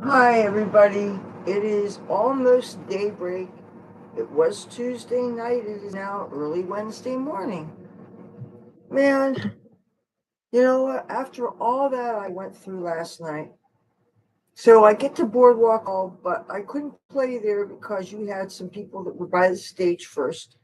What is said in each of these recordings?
Hi, everybody. It is almost daybreak. It was Tuesday night. It is now early Wednesday morning. Man, you know what? After all that I went through last night, so I get to Boardwalk all, but I couldn't play there because you had some people that were by the stage first,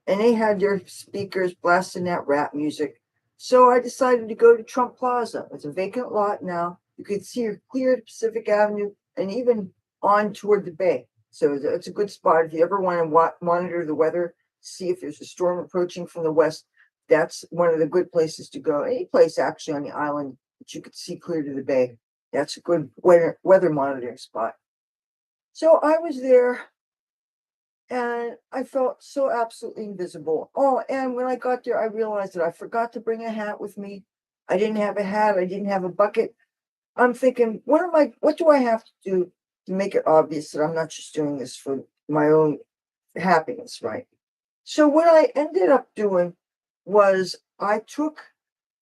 and they had their speakers blasting that rap music. So I decided to go to Trump Plaza. It's a vacant lot now. You could see clear Pacific Avenue and even on toward the bay. So it's a good spot if you ever want to monitor the weather, see if there's a storm approaching from the west. That's one of the good places to go. Any place actually on the island that you could see clear to the bay. That's a good weather monitoring spot. So I was there and I felt so absolutely invisible. Oh, and when I got there, I realized that I forgot to bring a hat with me. I didn't have a hat, I didn't have a bucket. I'm thinking, what do I have to do to make it obvious that I'm not just doing this for my own happiness, right? So what I ended up doing was I took,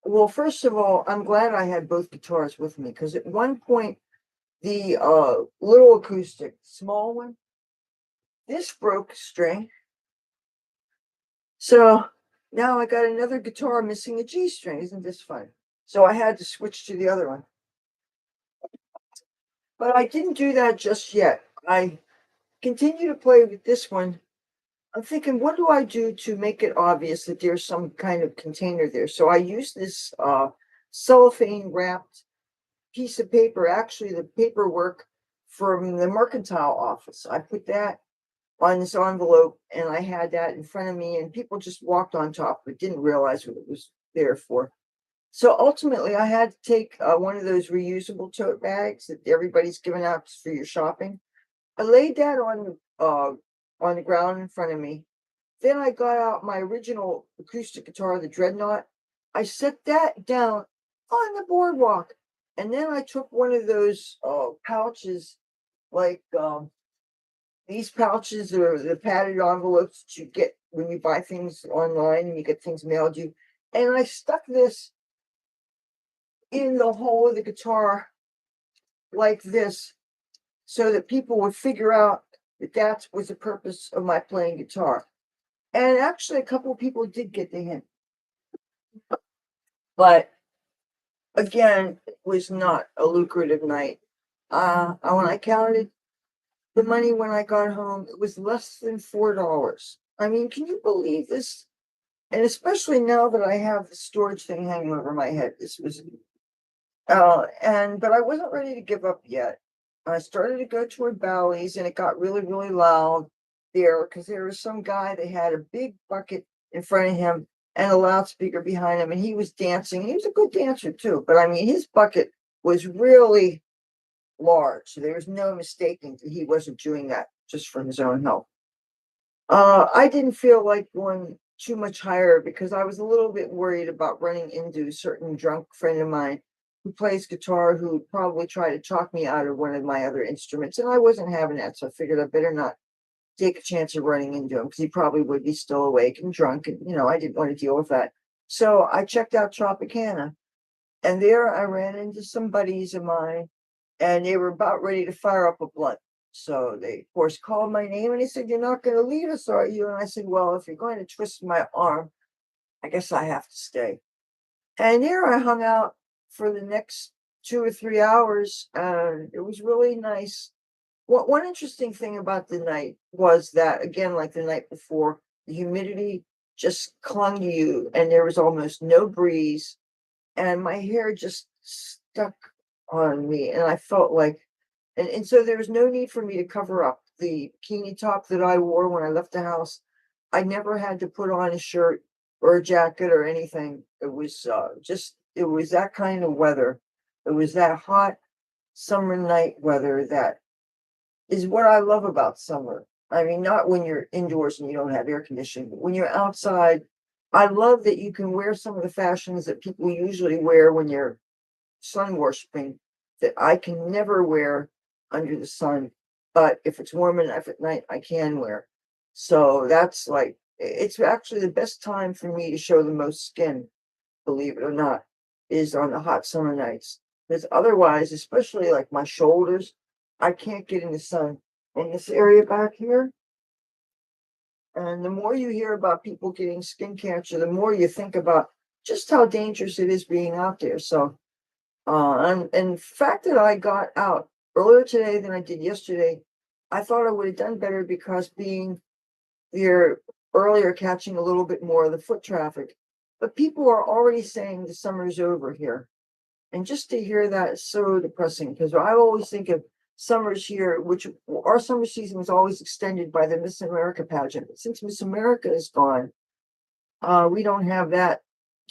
well, first of all, I'm glad I had both guitars with me because at one point the little acoustic, small one, this broke a string. So now I got another guitar missing a G string. Isn't this fun? So I had to switch to the other one. But I didn't do that just yet. I continue to play with this one. I'm thinking, what do I do to make it obvious that there's some kind of container there? So I use this cellophane wrapped piece of paper, actually the paperwork from the mercantile office. I put that on this envelope and I had that in front of me and people just walked on top but didn't realize what it was there for. So ultimately I had to take one of those reusable tote bags that everybody's giving out for your shopping. I laid that on the ground in front of me. Then I got out my original acoustic guitar, the Dreadnought. I set that down on the boardwalk. And then I took one of those pouches, like these pouches are the padded envelopes that you get when you buy things online and you get things mailed you. And I stuck this in the hole of the guitar like this so that people would figure out that that was the purpose of my playing guitar. And actually, a couple of people did get the hint. But again, it was not a lucrative night. When I counted the money when I got home, it was less than $4. I mean, can you believe this? And especially now that I have the storage thing hanging over my head, this was but I wasn't ready to give up yet. I started to go toward Bally's and it got really, really loud there because there was some guy that had a big bucket in front of him and a loudspeaker behind him, and he was dancing. He was a good dancer too, but I mean, his bucket was really large. So there was no mistaking that he wasn't doing that just for his own health. I didn't feel like going too much higher because I was a little bit worried about running into a certain drunk friend of mine who plays guitar who would probably try to talk me out of one of my other instruments. And I wasn't having that. So I figured I better not take a chance of running into him because he probably would be still awake and drunk. And, I didn't want to deal with that. So I checked out Tropicana. And there I ran into some buddies of mine and they were about ready to fire up a blunt. So they, of course, called my name and they said, "You're not going to leave us, are you?" And I said, "Well, if you're going to twist my arm, I guess I have to stay." And there I hung out for the next 2 or 3 hours, and it was really nice. One interesting thing about the night was that, again, like the night before, the humidity just clung to you, and there was almost no breeze, and my hair just stuck on me, and I felt like and so there was no need for me to cover up the bikini top that I wore when I left the house. I never had to put on a shirt or a jacket or anything. It was it was that kind of weather. It was that hot summer night weather that is what I love about summer. I mean, not when you're indoors and you don't have air conditioning, but when you're outside, I love that you can wear some of the fashions that people usually wear when you're sun worshiping that I can never wear under the sun. But if it's warm enough at night, I can wear. So that's like, it's actually the best time for me to show the most skin, believe it or not, is on the hot summer nights. Because otherwise, especially like my shoulders, I can't get in the sun in this area back here. And the more you hear about people getting skin cancer, the more you think about just how dangerous it is being out there. So, and the fact that I got out earlier today than I did yesterday, I thought I would have done better because being here earlier, catching a little bit more of the foot traffic. But people are already saying the summer's over here. And just to hear that is so depressing because I always think of summers here, which our summer season was always extended by the Miss America pageant. But since Miss America is gone, we don't have that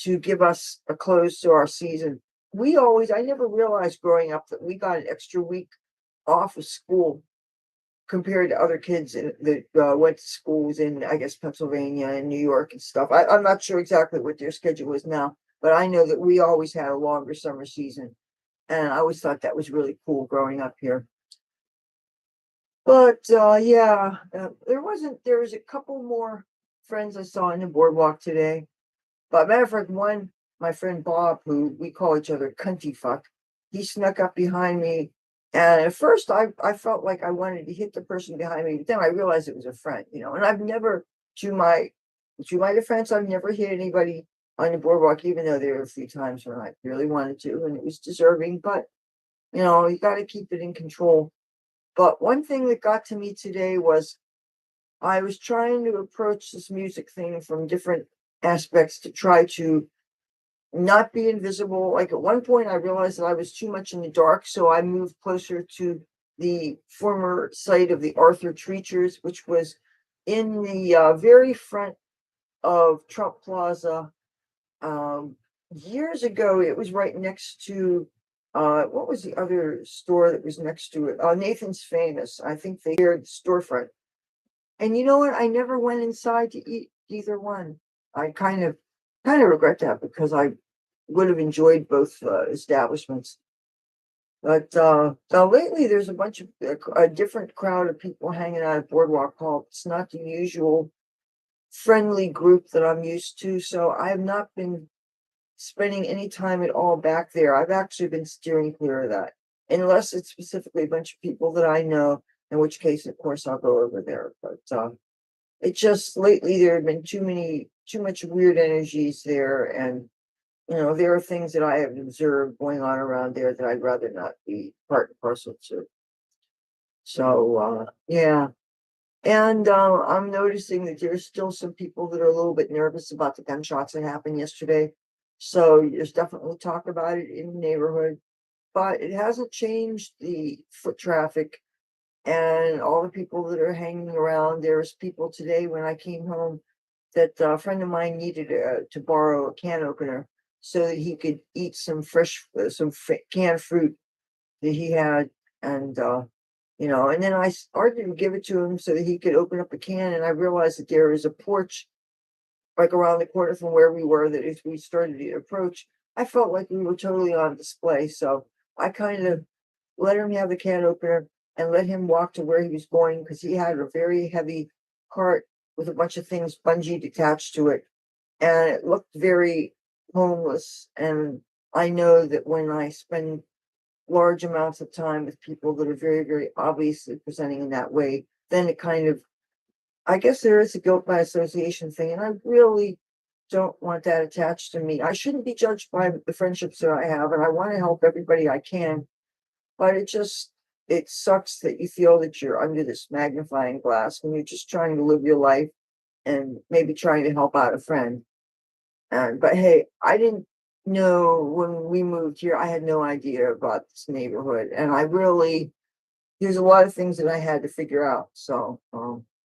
to give us a close to our season. I never realized growing up that we got an extra week off of school compared to other kids that went to schools in, I guess, Pennsylvania and New York and stuff. I'm not sure exactly what their schedule is now, but I know that we always had a longer summer season. And I always thought that was really cool growing up here. But yeah, there was a couple more friends I saw in the boardwalk today. But matter of fact, my friend Bob, who we call each other Cunty Fuck, he snuck up behind me. And at first I felt like I wanted to hit the person behind me, but then I realized it was a friend, and I've never, to my defense, I've never hit anybody on the boardwalk, even though there were a few times when I really wanted to, and it was deserving, but you got to keep it in control. But one thing that got to me today was I was trying to approach this music thing from different aspects to try to not be invisible. Like at one point, I realized that I was too much in the dark, so I moved closer to the former site of the Arthur Treachers, which was in the very front of Trump Plaza. Years ago, it was right next to what was the other store that was next to it? Nathan's Famous. I think they shared the storefront. And you know what? I never went inside to eat either one. I kind of regret that because I would have enjoyed both establishments. But now lately, there's a bunch of a different crowd of people hanging out at Boardwalk Hall. It's not the usual friendly group that I'm used to, so I have not been spending any time at all back there. I've actually been steering clear of that, unless it's specifically a bunch of people that I know, in which case, of course, I'll go over there. But it just lately there have been too much weird energies there, and there are things that I have observed going on around there that I'd rather not be part and parcel to. So yeah. And I'm noticing that there's still some people that are a little bit nervous about the gunshots that happened yesterday. So there's definitely talk about it in the neighborhood, but it hasn't changed the foot traffic and all the people that are hanging around. There's people today when I came home that a friend of mine needed to borrow a can opener so that he could eat some canned fruit that he had, and and then I started to give it to him so that he could open up a can, and I realized that there is a porch like around the corner from where we were, that if we started to approach, I felt like we were totally on display. So I kind of let him have the can opener and let him walk to where he was going because he had a very heavy cart with a bunch of things bungeed attached to it. And it looked very homeless. And I know that when I spend large amounts of time with people that are very, very obviously presenting in that way, then it kind of, I guess there is a guilt by association thing, and I really don't want that attached to me. I shouldn't be judged by the friendships that I have, and I want to help everybody I can. But it sucks that you feel that you're under this magnifying glass when you're just trying to live your life and maybe trying to help out a friend. And but hey, I didn't know when we moved here, I had no idea about this neighborhood, and there's a lot of things that I had to figure out. So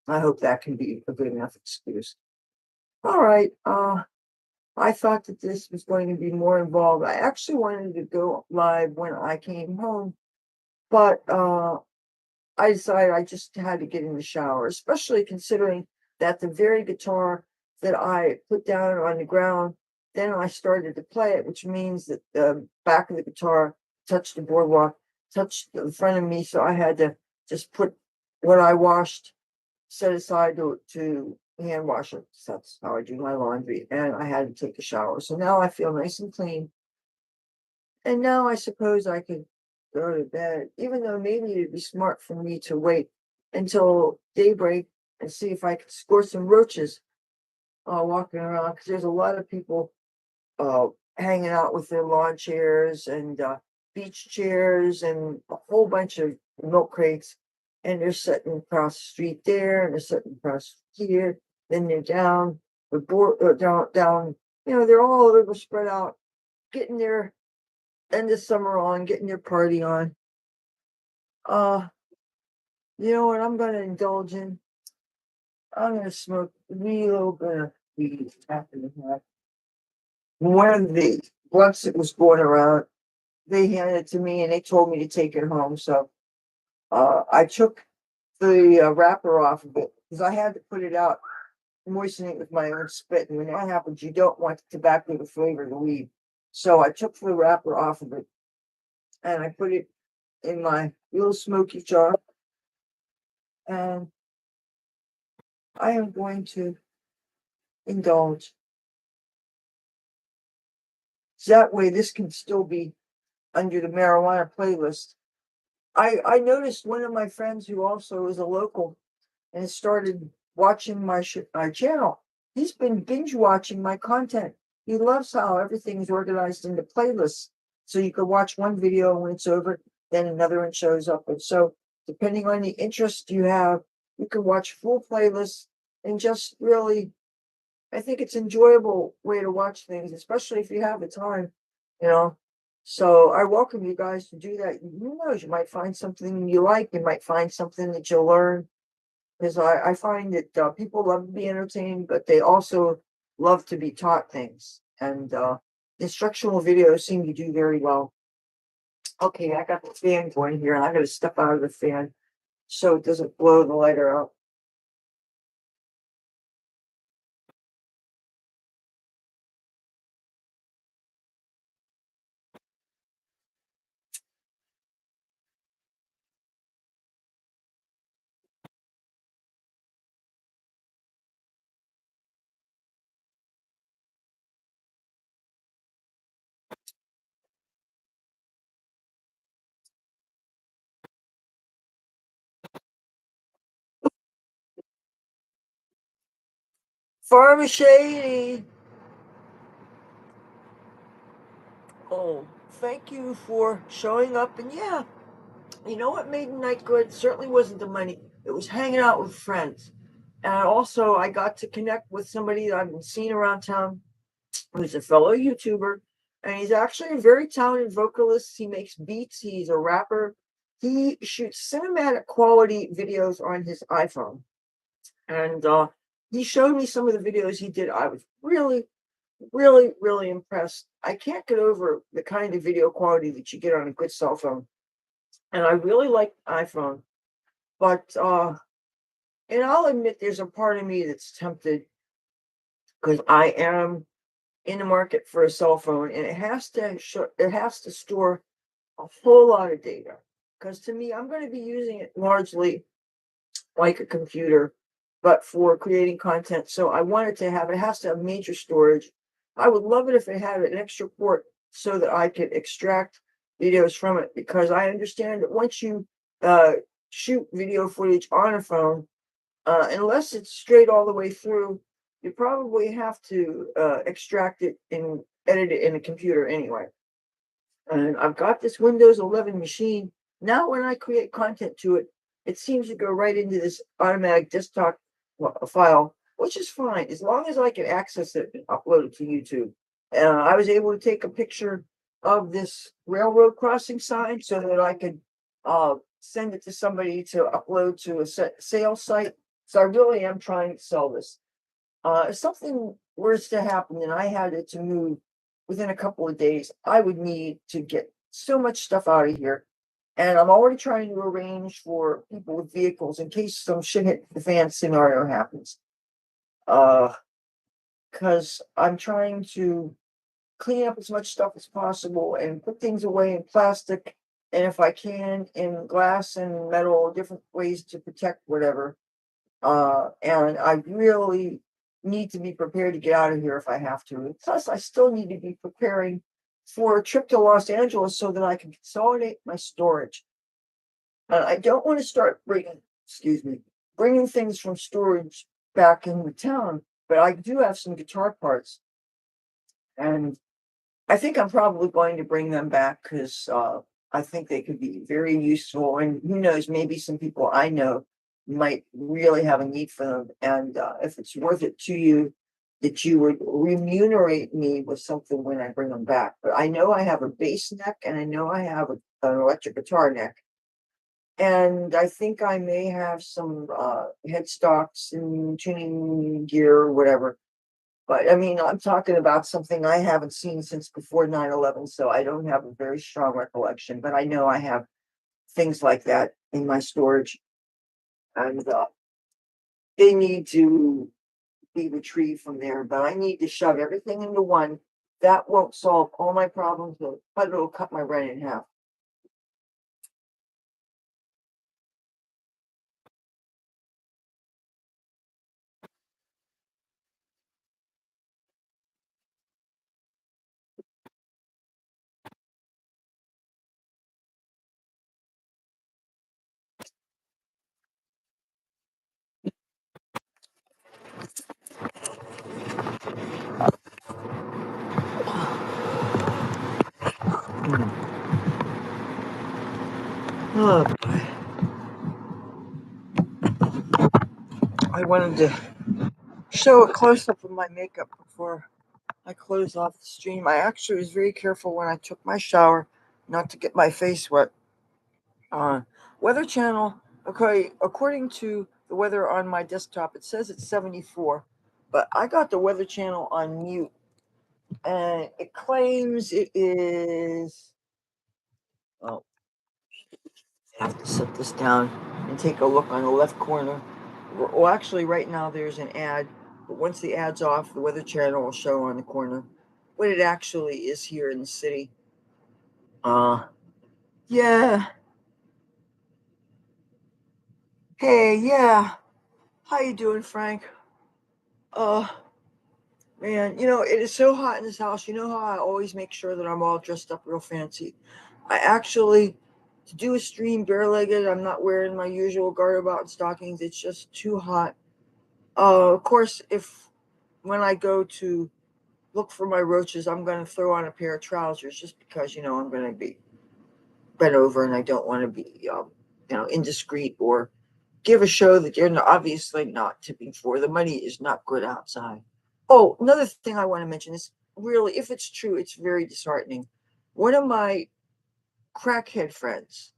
I hope that can be a good enough excuse. All right. I thought that this was going to be more involved. I actually wanted to go live when I came home, but I decided I just had to get in the shower, especially considering that the very guitar that I put down on the ground, then I started to play it, which means that the back of the guitar touched the boardwalk, touched the front of me. So I had to just put what I washed set aside to hand wash it. So that's how I do my laundry. And I had to take a shower. So now I feel nice and clean. And now I suppose I could go to bed, even though maybe it'd be smart for me to wait until daybreak and see if I could score some roaches walking around, because there's a lot of people uh, hanging out with their lawn chairs and beach chairs and a whole bunch of milk crates. And they're sitting across the street there, and they're sitting across here. Then they're down the board, down. They're all over, spread out, getting their end of summer on, getting their party on. Uh, you know what I'm gonna indulge in? I'm gonna smoke a little bit of weed after the fact. One of the blunts that was going around, they handed it to me and they told me to take it home. So I took the wrapper off of it because I had to put it out, moisten it with my own spit. And when that happens, you don't want the tobacco to flavor the weed. So I took the wrapper off of it and I put it in my little smoky jar. And I am going to indulge. So that way, this can still be under the marijuana playlist. I noticed one of my friends who also is a local and started watching my channel. He's been binge watching my content. He loves how everything's organized into playlists. So you can watch one video when it's over, then another one shows up. And so, depending on the interest you have, you can watch full playlists and just really, I think it's enjoyable way to watch things, especially if you have the time, you know. So I welcome you guys to do that. Who knows? You might find something you like. You might find something that you'll learn. Because I find that people love to be entertained, but they also love to be taught things. And instructional videos seem to do very well. Okay, I got the fan going here, and I got to step out of the fan so it doesn't blow the lighter out. Farmer Shady. Oh, thank you for showing up. And yeah, you know what made the night good? It certainly wasn't the money. It was hanging out with friends. And also, I got to connect with somebody that I've been seeing around town who's a fellow YouTuber. And he's actually a very talented vocalist. He makes beats, he's a rapper. He shoots cinematic quality videos on his iPhone. And he showed me some of the videos he did. I was really, really, really impressed. I can't get over the kind of video quality that you get on a good cell phone. And I really like iPhone. But and I'll admit there's a part of me that's tempted because I am in the market for a cell phone, and it has to store a whole lot of data. Because to me, I'm going to be using it largely like a computer, but for creating content. So I want it has to have major storage. I would love it if it had an extra port so that I could extract videos from it, because I understand that once you shoot video footage on a phone, unless it's straight all the way through, you probably have to extract it and edit it in a computer anyway. And I've got this Windows 11 machine. Now, when I create content to it, it seems to go right into this automatic desktop file, which is fine as long as I can access it and upload it to YouTube. I was able to take a picture of this railroad crossing sign so that I could send it to somebody to upload to a sales site. So I really am trying to sell this. If something were to happen and I had it to move within a couple of days, I would need to get so much stuff out of here. And I'm already trying to arrange for people with vehicles in case some shit hit the fan scenario happens. Because I'm trying to clean up as much stuff as possible and put things away in plastic, and if I can, in glass and metal, different ways to protect whatever. And I really need to be prepared to get out of here if I have to. Plus, I still need to be preparing for a trip to Los Angeles so that I can consolidate my storage. And I don't want to start bringing things from storage back into town, but I do have some guitar parts, and I think I'm probably going to bring them back because I think they could be very useful. And who knows, maybe some people I know might really have a need for them. And if it's worth it to you, that you would remunerate me with something when I bring them back. But I know I have a bass neck and I know I have an electric guitar neck. And I think I may have some headstocks and tuning gear or whatever. But I mean, I'm talking about something I haven't seen since before 9/11, so I don't have a very strong recollection, but I know I have things like that in my storage, and they need to be retrieved from there. But I need to shove everything into one. That won't solve all my problems, but it'll cut my rent in half. Oh boy. I wanted to show a close up of my makeup before I close off the stream. I actually was very careful when I took my shower not to get my face wet. Uh, Weather channel, okay, according to the weather on my desktop, it says it's 74, but I got the weather channel on mute and it claims it is. Oh, I have to set this down and take a look on the left corner. Well, actually, right now there's an ad, but once the ad's off, the weather channel will show on the corner what it actually is here in the city. Yeah. Hey, yeah. How you doing, Frank? Uh, Man, it is so hot in this house. You know how I always make sure that I'm all dressed up real fancy. I actually, to do a stream bare-legged, I'm not wearing my usual garter belt and stockings. It's just too hot. Of course, if when I go to look for my roaches, I'm going to throw on a pair of trousers just because, I'm going to be bent over and I don't want to be, indiscreet or give a show that you're obviously not tipping for. The money is not good outside. Oh, another thing I want to mention is really, if it's true, it's very disheartening. One of my crackhead friends,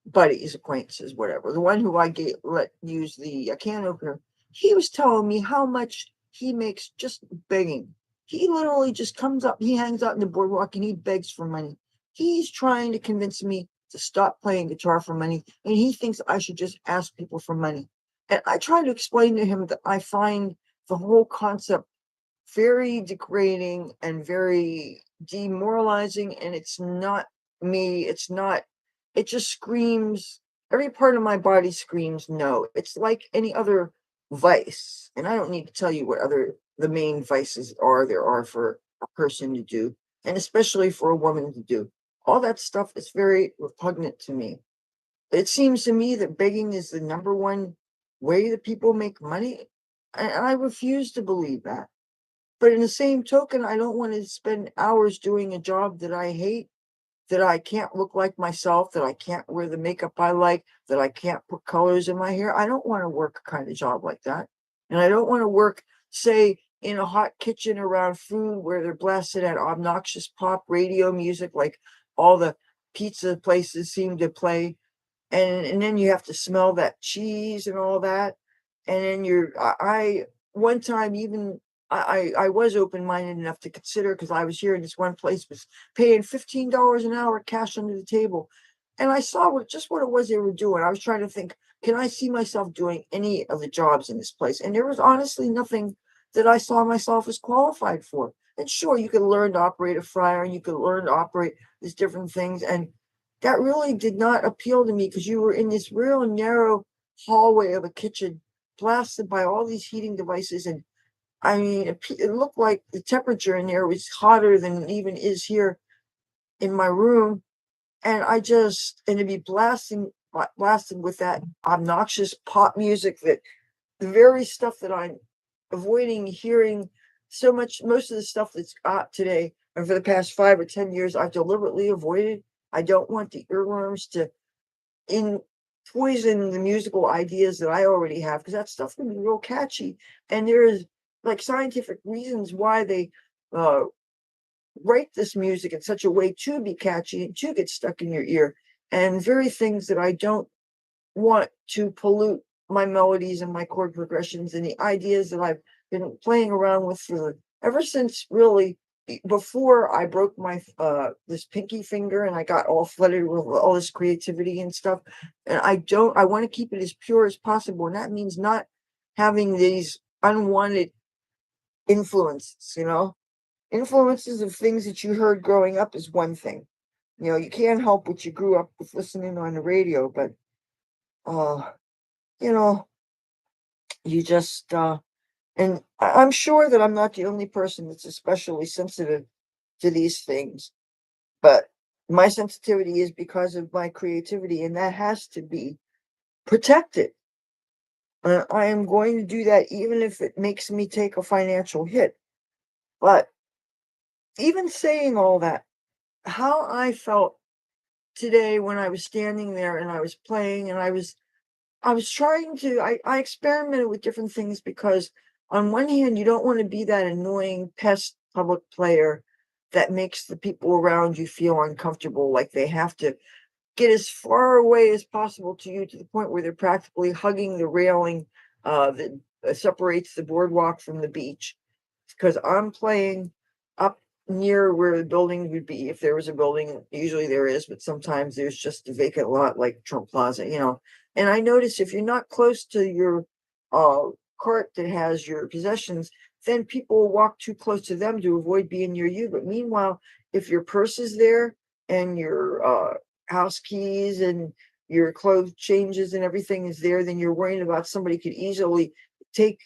buddies, acquaintances, whatever, the one who I let use the can opener, he was telling me how much he makes just begging. He literally just comes up, he hangs out in the boardwalk and he begs for money. He's trying to convince me to stop playing guitar for money, and he thinks I should just ask people for money. And I try to explain to him that I find the whole concept very degrading and very demoralizing, and it's not me. It just screams, every part of my body screams no. It's like any other vice, and I don't need to tell you what other the main vices are there are for a person to do, and especially for a woman to do. All that stuff is very repugnant to me. It seems to me that begging is the number one way that people make money, and I refuse to believe that. But in the same token, I don't want to spend hours doing a job that I hate, that I can't look like myself, that I can't wear the makeup I like, that I can't put colors in my hair. I don't want to work a kind of job like that. And I don't want to work, say, in a hot kitchen around food where they're blasted at obnoxious pop radio music like all the pizza places seem to play, and then you have to smell that cheese and all that, and then I one time even I was open-minded enough to consider, because I was here in this one place was paying $15 an hour cash under the table, and I saw what it was they were doing. I was trying to think, can I see myself doing any of the jobs in this place? And there was honestly nothing that I saw myself as qualified for. And sure, you could learn to operate a fryer and you could learn to operate these different things, and that really did not appeal to me, because you were in this real narrow hallway of a kitchen blasted by all these heating devices. And I mean, it looked like the temperature in there was hotter than it even is here. in my room, and it'd be blasting with that obnoxious pop music, that the very stuff that I'm avoiding hearing so much. Most of the stuff that's out today, and for the past 5 or 10 years, I've deliberately avoided. I don't want the earworms to in poison the musical ideas that I already have, because that stuff can be real catchy. And there is like scientific reasons why they uh write this music in such a way to be catchy and to get stuck in your ear, and very things that I don't want to pollute my melodies and my chord progressions and the ideas that I've been playing around with for ever since, really, before I broke my this pinky finger and I got all flooded with all this creativity and stuff. And I want to keep it as pure as possible. And that means not having these unwanted influences, influences of things that you heard growing up is one thing. You can't help what you grew up with listening on the radio, but uh you know you just and I'm sure that I'm not the only person that's especially sensitive to these things, but my sensitivity is because of my creativity, and that has to be protected. I am going to do that even if it makes me take a financial hit. But even saying all that, how I felt today when I was standing there and I was playing, and I was trying to I experimented with different things, because on one hand, you don't want to be that annoying pest public player that makes the people around you feel uncomfortable, like they have to get as far away as possible to you, to the point where they're practically hugging the railing that separates the boardwalk from the beach, because I'm playing up near where the building would be. If there was a building, usually there is, but sometimes there's just a vacant lot like Trump Plaza. And I notice if you're not close to your uh, cart that has your possessions, then people will walk too close to them to avoid being near you. But meanwhile, if your purse is there and your house keys and your clothes changes and everything is there, then you're worrying about somebody could easily take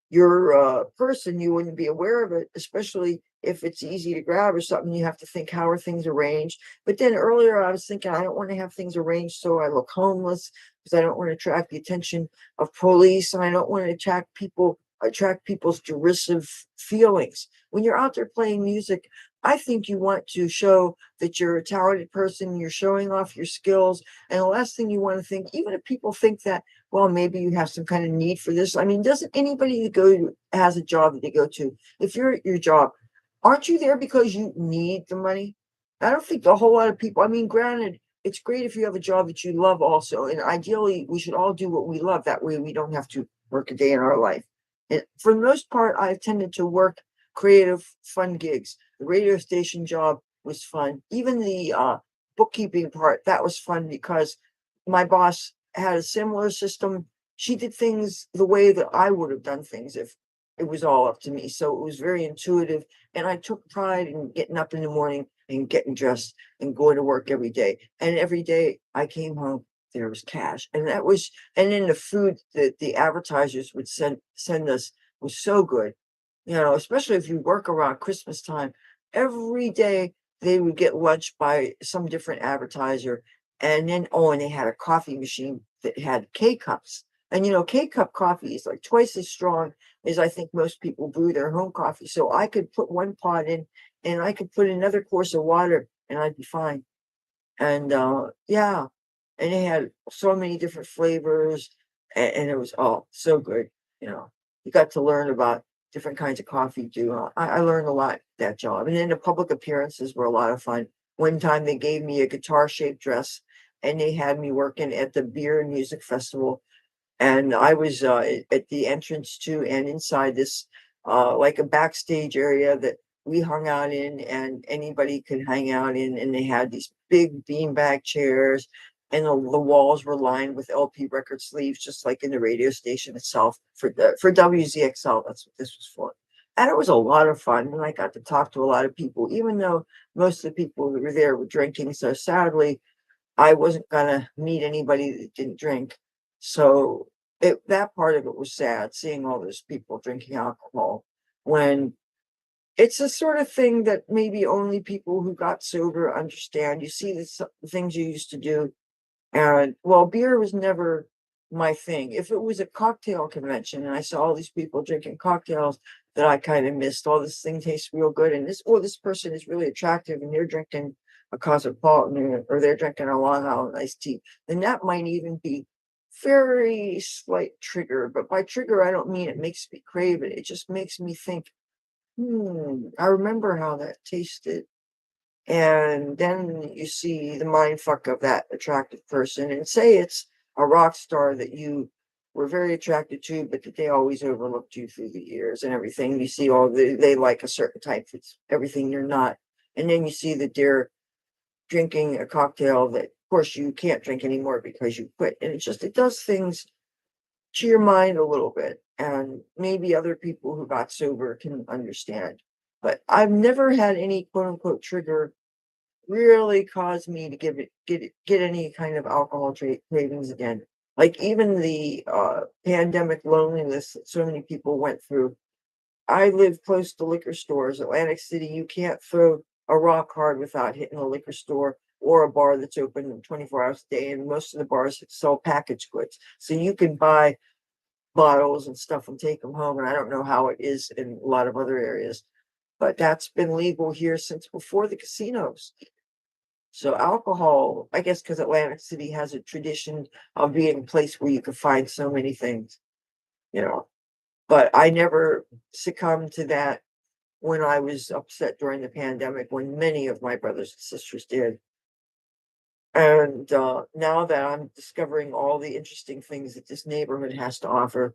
your person. You wouldn't be aware of it, especially if it's easy to grab or something. You have to think, how are things arranged? But then earlier I was thinking, I don't want to have things arranged so I look homeless, because I don't want to attract the attention of police, and I don't want to attract people's derisive feelings. When you're out there playing music, I think you want to show that you're a talented person, you're showing off your skills. And the last thing you want to think, even if people think that, well, maybe you have some kind of need for this. I mean, doesn't anybody that has a job that they go to, if you're at your job, aren't you there because you need the money? I don't think a whole lot of people, I mean, granted, it's great if you have a job that you love also. And ideally, we should all do what we love. That way we don't have to work a day in our life. And for the most part, I've tended to work creative, fun gigs. The radio station job was fun. Even the bookkeeping part, that was fun, because my boss had a similar system. She did things the way that I would have done things if it was all up to me. So it was very intuitive. And I took pride in getting up in the morning and getting dressed and going to work every day. And every day I came home, there was cash. And then the food that the advertisers would send us was so good. Especially if you work around Christmas time, every day they would get lunch by some different advertiser. And then, oh, and they had a coffee machine that had K cups. And K cup coffee is like twice as strong as I think most people brew their home coffee. So I could put one pot in and I could put another course of water and I'd be fine. And yeah, and they had so many different flavors, and it was all so good. You got to learn about different kinds of coffee too. I learned a lot that job, and then the public appearances were a lot of fun. One time they gave me a guitar shaped dress, and they had me working at the beer and music festival, and I was at the entrance to and inside this like a backstage area that we hung out in, and anybody could hang out in. And they had these big beanbag chairs, and the walls were lined with LP record sleeves, just like in the radio station itself for WZXL. That's what this was for. And it was a lot of fun, and I got to talk to a lot of people, even though most of the people that were there were drinking. So sadly, I wasn't gonna meet anybody that didn't drink. So that part of it was sad, seeing all those people drinking alcohol when it's the sort of thing that maybe only people who got sober understand. You see the things you used to do, and well, beer was never my thing. If it was a cocktail convention and I saw all these people drinking cocktails that I kind of missed, oh, this thing tastes real good, and this person is really attractive, and they're drinking a Cosmopolitan or they're drinking a Long Island iced tea, then that might even be very slight trigger. But by trigger, I don't mean it makes me crave it. It just makes me think, I remember how that tasted. And then you see the mind fuck of that attractive person, and say it's a rock star that you were very attracted to, but that they always overlooked you through the years and everything. You see they like a certain type, it's everything you're not. And then you see that they're drinking a cocktail that of course you can't drink anymore because you quit. And it does things to your mind a little bit. And maybe other people who got sober can understand. But I've never had any quote unquote trigger really cause me to get any kind of alcohol cravings again. Like even the pandemic loneliness that so many people went through. I live close to liquor stores. Atlantic City, you can't throw a rock hard without hitting a liquor store or a bar that's open 24 hours a day. And most of the bars sell packaged goods. So you can buy bottles and stuff and take them home. And I don't know how it is in a lot of other areas, but that's been legal here since before the casinos. So alcohol, I guess, because Atlantic City has a tradition of being a place where you can find so many things, you know. But I never succumbed to that when I was upset during the pandemic, when many of my brothers and sisters did. And now that I'm discovering all the interesting things that this neighborhood has to offer,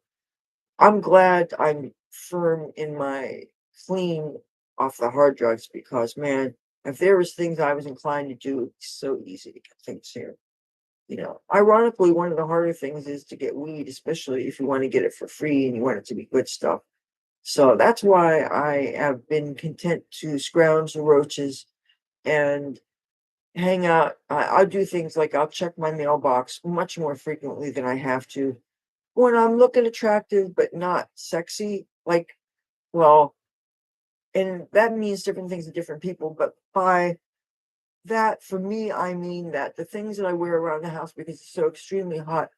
I'm glad I'm firm in my clean off the hard drugs, because man, if there was things I was inclined to do, it's so easy to get things here. Ironically, one of the harder things is to get weed, especially if you want to get it for free and you want it to be good stuff. So that's why I have been content to scrounge the roaches and hang out. I'll do things like I'll check my mailbox much more frequently than I have to when I'm looking attractive but not sexy. Like, well, and that means different things to different people. But by that, for me, I mean that the things that I wear around the house because it's so extremely hot,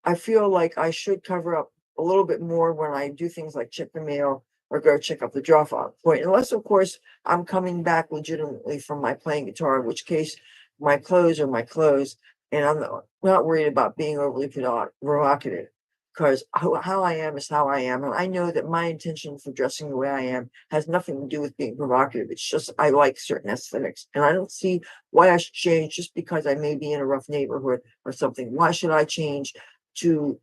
I feel like I should cover up a little bit more when I do things like check the mail or go check up the drop off point. Unless, of course, I'm coming back legitimately from my playing guitar, in which case my clothes are my clothes, and I'm not worried about being overly provocative, because how I am is how I am. And I know that my intention for dressing the way I am has nothing to do with being provocative. It's just I like certain aesthetics. And I don't see why I should change just because I may be in a rough neighborhood or something. Why should I change to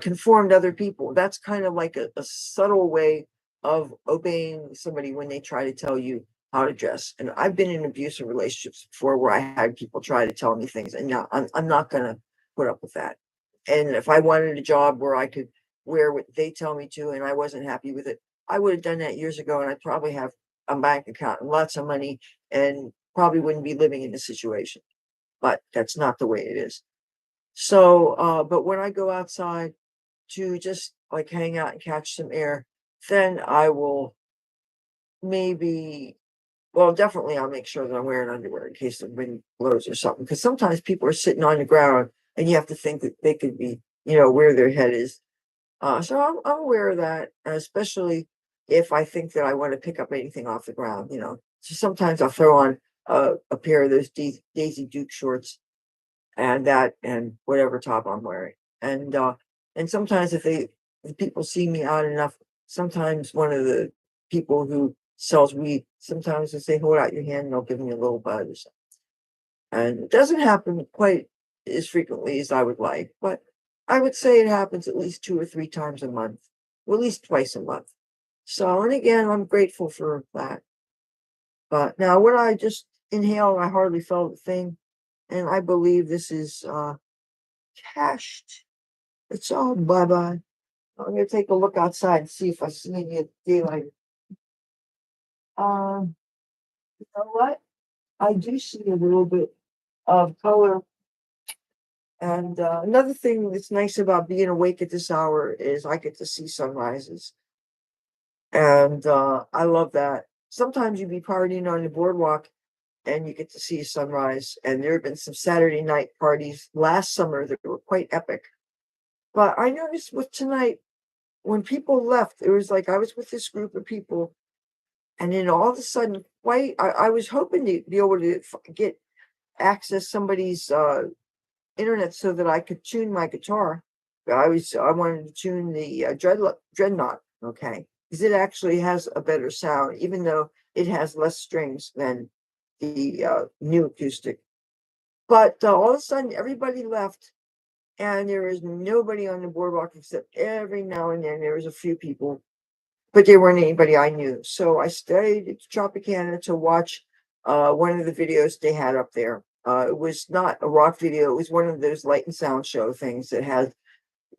conform to other people? That's kind of like a subtle way of obeying somebody when they try to tell you how to dress. And I've been in abusive relationships before where I had people try to tell me things, and now I'm not going to put up with that. And if I wanted a job where I could wear what they tell me to and I wasn't happy with it, I would have done that years ago, and I'd probably have a bank account and lots of money and probably wouldn't be living in this situation. But that's not the way it is. So, but when I go outside to just like hang out and catch some air, then I will maybe, well, definitely I'll make sure that I'm wearing underwear in case the wind blows or something. Because sometimes people are sitting on the ground and you have to think that they could be, where their head is. So I'm aware of that, especially if I think that I want to pick up anything off the ground. So sometimes I'll throw on a pair of those Daisy Duke shorts and whatever top I'm wearing. And sometimes if people see me out enough, sometimes one of the people who sells weed, sometimes they say, hold out your hand and they'll give me a little bud or something. And it doesn't happen quite as frequently as I would like, but I would say it happens at least 2 or 3 times a month, or at least twice a month. So, and again, I'm grateful for that. But now when I just inhaled, I hardly felt a thing. And I believe this is cached. It's all bye-bye. I'm gonna take a look outside and see if I see any daylight. You know what? I do see a little bit of color. And another thing that's nice about being awake at this hour is I get to see sunrises. And I love that. sometimes you'd be partying on the boardwalk and you get to see a sunrise. And there have been some Saturday night parties last summer that were quite epic. But I noticed with tonight, when people left, it was like I was with this group of people, and then all of a sudden, I was hoping to be able to get access somebody's internet so that I could tune my guitar. I wanted to tune the dreadnought, okay, because it actually has a better sound, even though it has less strings than the new acoustic. But all of a sudden, everybody left, and there was nobody on the boardwalk except every now and then there was a few people, but there weren't anybody I knew. So I stayed at Tropicana to watch one of the videos they had up there. It was not a rock video; it was one of those light and sound show things that had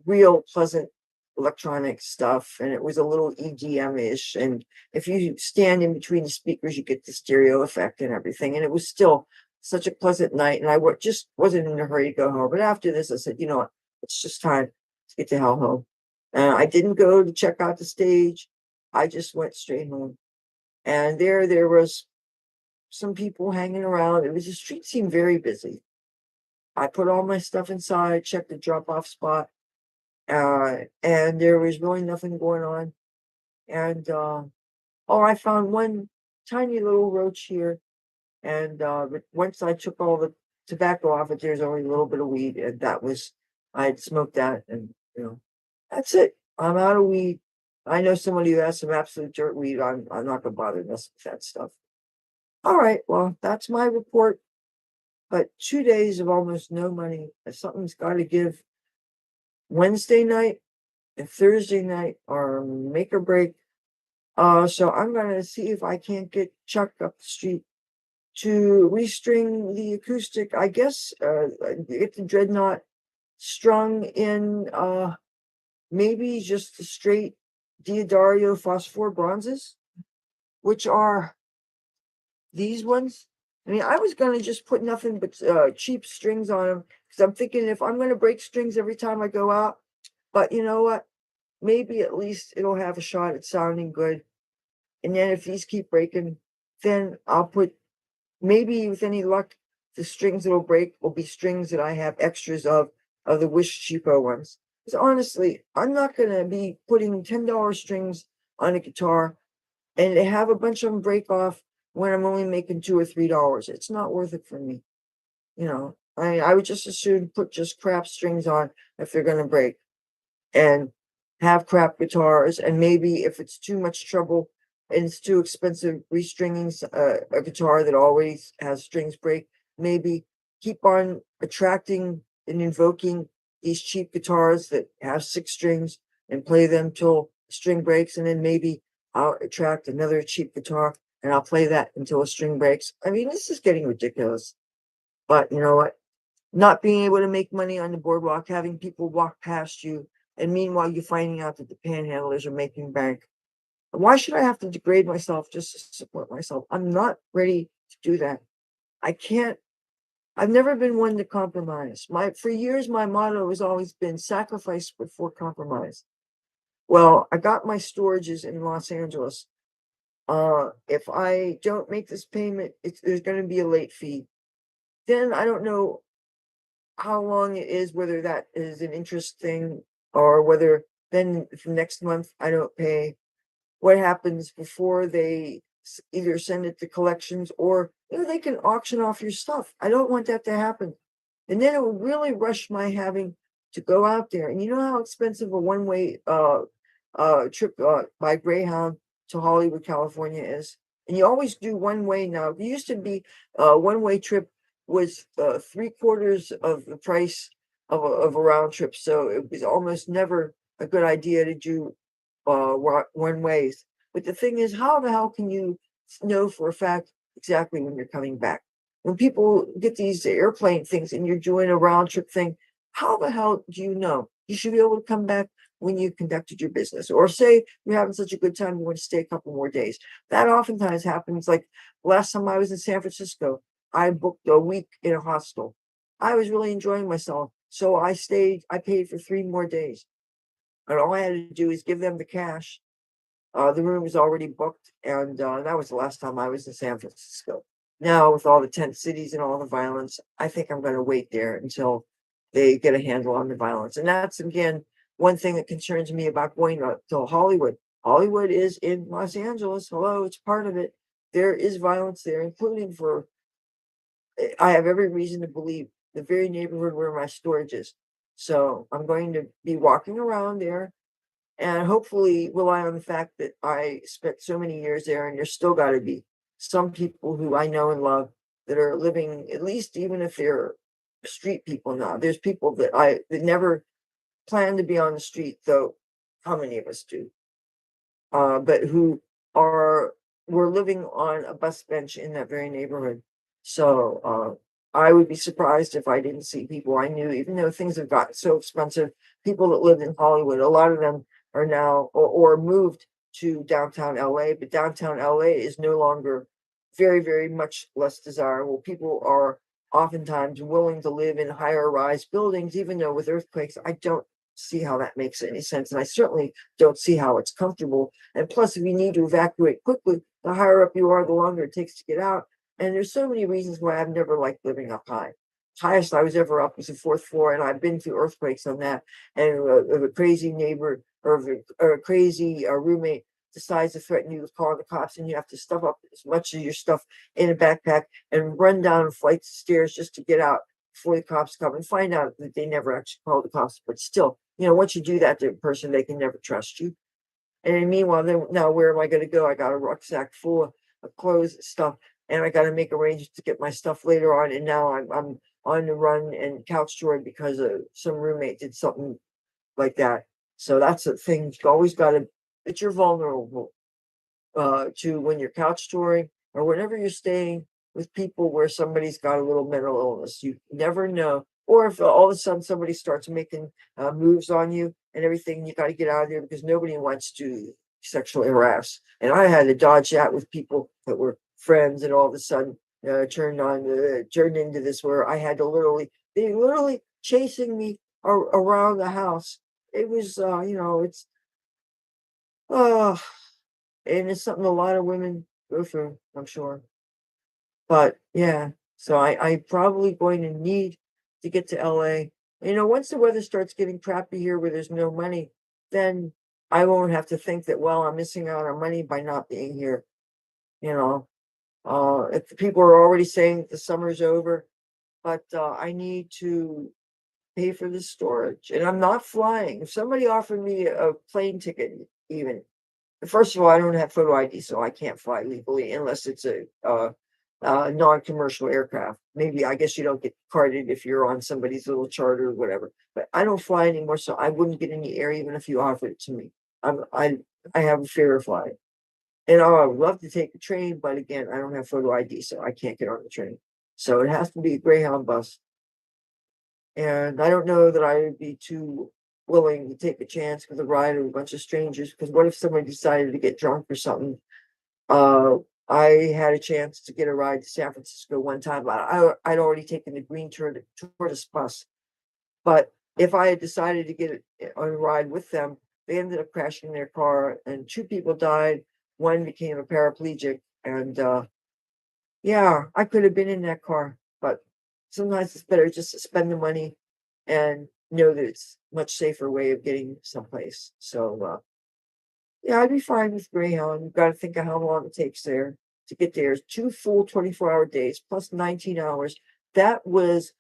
real pleasant electronic stuff, and it was a little EDM-ish. And if you stand in between the speakers, you get the stereo effect and everything. And it was still such a pleasant night, and I just wasn't in a hurry to go home. But after this, I said, you know what, it's just time to get the hell home. I didn't go to check out the stage. I just went straight home. And there was some people hanging around. The street seemed very busy. I put all my stuff inside, checked the drop-off spot, and there was really nothing going on. And I found one tiny little roach here, and but once I took all the tobacco off it, there's only a little bit of weed, and I had smoked that, and that's it. I'm out of weed. I know somebody who has some absolute dirt weed. I'm not gonna bother messing with that stuff. All right, well, that's my report. But 2 days of almost no money. Something's got to give. Wednesday night and Thursday night are make or break. So I'm gonna see if I can't get Chuck up the street to restring the acoustic. I guess get the dreadnought strung in maybe just the straight Diodario phosphor bronzes, which are these ones. I mean, I was gonna just put nothing but cheap strings on them because I'm thinking if I'm gonna break strings every time I go out, but you know what? Maybe at least it'll have a shot at sounding good. And then if these keep breaking, then I'll put, maybe with any luck, the strings that'll break will be strings that I have extras of the Wish cheapo ones. Because honestly, I'm not gonna be putting $10 strings on a guitar and have a bunch of them break off when I'm only making $2 or $3. It's not worth it for me. I would just as soon put just crap strings on if they're gonna break, and have crap guitars. And maybe if it's too much trouble and it's too expensive restringing a guitar that always has strings break, maybe keep on attracting and invoking these cheap guitars that have 6 strings and play them till the string breaks, and then maybe I'll attract another cheap guitar and I'll play that until a string breaks. I mean, this is getting ridiculous. But you know what? Not being able to make money on the boardwalk, having people walk past you, and meanwhile you're finding out that the panhandlers are making bank. Why should I have to degrade myself just to support myself? I'm not ready to do that. I can't. I've never been one to compromise. For years, my motto has always been sacrifice before compromise. Well, I got my storages in Los Angeles. If I don't make this payment, there's going to be a late fee. Then I don't know how long it is, whether that is an interest thing or whether then if next month I don't pay, what happens before they either send it to collections, or they can auction off your stuff. I don't want that to happen. And then it would really rush my having to go out there. And you know how expensive a one-way trip by Greyhound to Hollywood, California is? And you always do one way now. It used to be a one-way trip was 3/4 of the price of a round trip. So it was almost never a good idea to do one ways. But the thing is, how the hell can you know for a fact exactly when you're coming back? When people get these airplane things and you're doing a round trip thing, how the hell do you know? You should be able to come back when you conducted your business, or say you're having such a good time you want to stay a couple more days. That oftentimes happens. Like last time I was in San Francisco, I booked a week in a hostel. I was really enjoying myself, so I stayed. I paid for 3 more days, and all I had to do is give them the cash, The room is already booked, and that was the last time I was in San Francisco. Now, with all the tent cities and all the violence, I think I'm going to wait there until they get a handle on the violence. And that's, again, one thing that concerns me about going to Hollywood. Hollywood is in Los Angeles. Hello, it's part of it. There is violence there, including for, I have every reason to believe, the very neighborhood where my storage is. So I'm going to be walking around there and hopefully rely on the fact that I spent so many years there, and there's still got to be some people who I know and love that are living, at least even if they're street people now. There's people that never plan to be on the street, though how many of us do? But who are were living on a bus bench in that very neighborhood. So I would be surprised if I didn't see people I knew, even though things have gotten so expensive. People that lived in Hollywood, a lot of them are now or moved to downtown LA, but downtown LA is no longer very, very much less desirable. People are oftentimes willing to live in higher rise buildings, even though with earthquakes, I don't see how that makes any sense. And I certainly don't see how it's comfortable. And plus, if you need to evacuate quickly, the higher up you are, the longer it takes to get out. And there's so many reasons why I've never liked living up high. Highest I was ever up was the fourth floor, and I've been through earthquakes on that. And a crazy neighbor or a crazy roommate decides to threaten you with calling the cops, and you have to stuff up as much of your stuff in a backpack and run down flights of stairs just to get out before the cops come, and find out that they never actually called the cops. But still, once you do that to a person, they can never trust you. And meanwhile, then now where am I going to go? I got a rucksack full of clothes and stuff, and I got to make arrangements to get my stuff later on. And now I'm on the run and couch touring because some roommate did something like that. So that's the thing. You always got to, that you're vulnerable to when you're couch touring or whenever you're staying with people where somebody's got a little mental illness. You never know. Or if all of a sudden somebody starts making moves on you and everything, you got to get out of there because nobody wants to sexually harass. And I had to dodge that with people that were friends, and all of a sudden turned into this where I had to they literally chasing me around the house. It was, uh, and it's something a lot of women go through, I'm sure. But yeah, so I'm probably going to need to get to LA. Once the weather starts getting crappy here where there's no money, then I won't have to think that, well, I'm missing out on money by not being here. If the people are already saying that the summer's over, but I need to pay for the storage, and I'm not flying. If somebody offered me a plane ticket, even first of all, I don't have photo ID, so I can't fly legally unless it's a non-commercial aircraft. Maybe I guess you don't get carded if you're on somebody's little charter or whatever. But I don't fly anymore, so I wouldn't get in the air even if you offered it to me. I have a fear of flying, and I would love to take the train, but again, I don't have photo ID, so I can't get on the train. So it has to be a Greyhound bus, and I don't know that I would be too willing to take a chance with a ride with a bunch of strangers. Because what if somebody decided to get drunk or something? Uh, I had a chance to get a ride to San Francisco one time. I'd already taken the green tortoise bus, but if I had decided to get on a ride with them, they ended up crashing their car, and two people died. One became a paraplegic, and yeah, I could have been in that car, but sometimes it's better just to spend the money and know that it's a much safer way of getting someplace. So yeah, I'd be fine with Greyhound. You've got to think of how long it takes there to get there. 2 full 24-hour days plus 19 hours. That was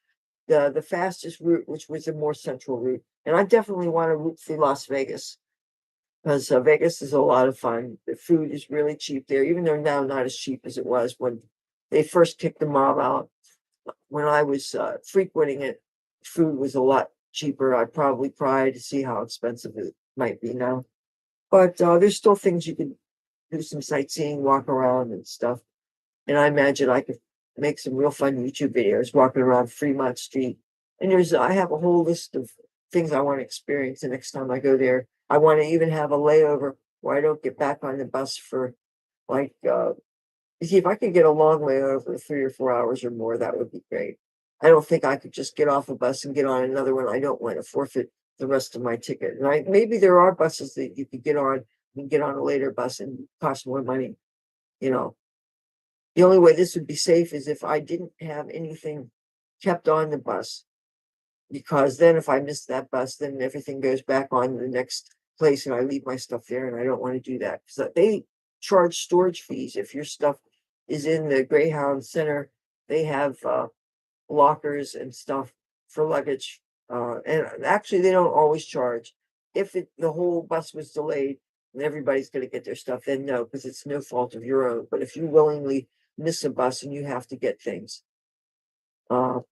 the fastest route, which was a more central route. And I definitely want to route through Las Vegas because Vegas is a lot of fun. The food is really cheap there, even though now not as cheap as it was when they first kicked the mob out. When I was frequenting it, food was a lot cheaper. I'd probably cry to see how expensive it might be now. But there's still things you can do, some sightseeing, walk around and stuff. And I imagine I could make some real fun YouTube videos walking around Fremont Street. And I have a whole list of things I want to experience the next time I go there. I want to even have a layover where I don't get back on the bus for like, you see, if I could get a long layover, 3 or 4 hours or more, that would be great. I don't think I could just get off a bus and get on another one. I don't want to forfeit the rest of my ticket. And maybe there are buses that you could get on and get on a later bus and cost more money. You know, the only way this would be safe is if I didn't have anything kept on the bus. Because then if I miss that bus, then everything goes back on the next place and I leave my stuff there, and I don't want to do that. So they charge storage fees if your stuff is in the Greyhound Center. They have lockers and stuff for luggage. And actually they don't always charge. If the whole bus was delayed and everybody's gonna get their stuff, then no, because it's no fault of your own. But if you willingly miss a bus and you have to get things,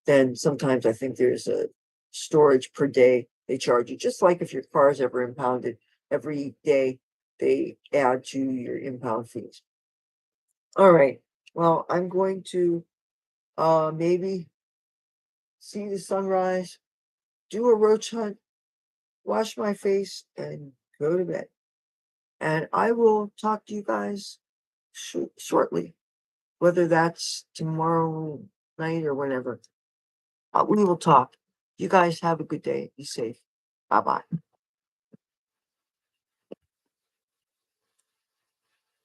then sometimes I think there's a storage per day they charge you, just like if your car is ever impounded, every day they add to your impound fees. All right, well, I'm going to maybe see the sunrise, do a roach hunt, wash my face, and go to bed. And I will talk to you guys shortly, whether that's tomorrow night or whenever. We will talk. You guys have a good day. Be safe. Bye bye.